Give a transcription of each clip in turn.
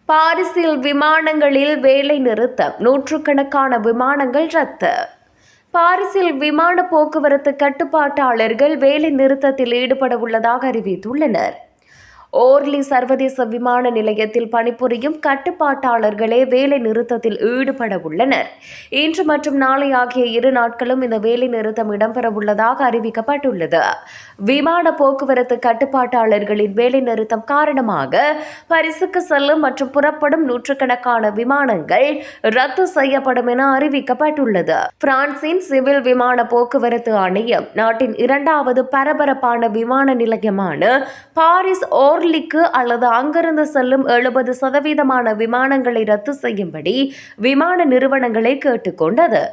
பாரிஸில் விமானங்களில் வேலை நிறுத்தம், நூற்றுக்கணக்கான விமானங்கள் ரத்து. பாரிஸில் விமான போக்குவரத்து கட்டுப்பாட்டாளர்கள் வேலை நிறுத்தத்தில் ஈடுபட உள்ளதாக அறிவித்துள்ளனர். ஓர்லி சர்வதேச விமான நிலையத்தில் பணிபுரியும் கட்டுப்பாட்டாளர்களே வேலை நிறுத்தத்தில் ஈடுபட உள்ளனர். இன்று மற்றும் நாளை ஆகிய 2 நாட்களும் இந்த வேலை நிறுத்தம் இடம்பெறவுள்ளதாக அறிவிக்கப்பட்டுள்ளது. விமான போக்குவரத்து கட்டுப்பாட்டாளர்களின் வேலை நிறுத்தம் காரணமாக பாரிஸுக்கு செல்லும் மற்றும் புறப்படும் நூற்றுக்கணக்கான விமானங்கள் ரத்து செய்யப்படும் என அறிவிக்கப்பட்டுள்ளது. பிரான்சின் சிவில் விமான போக்குவரத்து ஆணையம் நாட்டின் 2வது பரபரப்பான விமான நிலையமான பாரிஸ் ஓர்லிக்கு அல்லது அங்கிருந்து செல்லும் 70% விமானங்களை ரத்து செய்யும்படி விமான நிறுவனங்களை கேட்டுக்கொண்டது.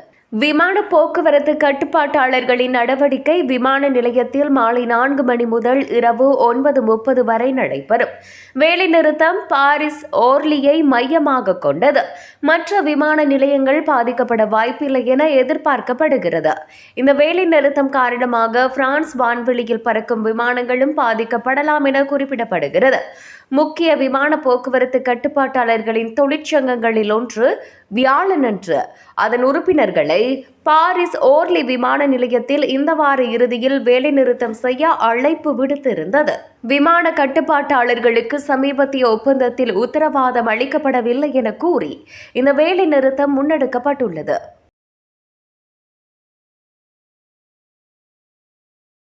விமான போக்குவரத்து கட்டுப்பாட்டாளர்களின் நடவடிக்கை விமான நிலையத்தில் மாலை 4 மணி முதல் இரவு 9:30 வரை நடைபெறும். வேலை நிறுத்தம் பாரிஸ் ஓர்லியை மையமாக கொண்டது. மற்ற விமான நிலையங்கள் பாதிக்கப்பட வாய்ப்பில்லை என எதிர்பார்க்கப்படுகிறது. இந்த வேலை நிறுத்தம் காரணமாக பிரான்ஸ் வான்வெளியில் பறக்கும் விமானங்களும் பாதிக்கப்படலாம் என குறிப்பிடப்படுகிறது. முக்கிய விமான போக்குவரத்து கட்டுப்பாட்டாளர்களின் தொழிற்சங்கங்களில் ஒன்று வியாழனன்று அதன் உறுப்பினர்களை பாரிஸ் ஓர்லி விமான நிலையத்தில் இந்த வார இறுதியில் வேலைநிறுத்தம் செய்ய அழைப்பு விடுத்திருந்தது. விமான கட்டுப்பாட்டாளர்களுக்கு சமீபத்திய ஒப்பந்தத்தில் உத்தரவாதம் அளிக்கப்படவில்லை என கூறி இந்த வேலை நிறுத்தம் முன்னெடுக்கப்பட்டுள்ளது.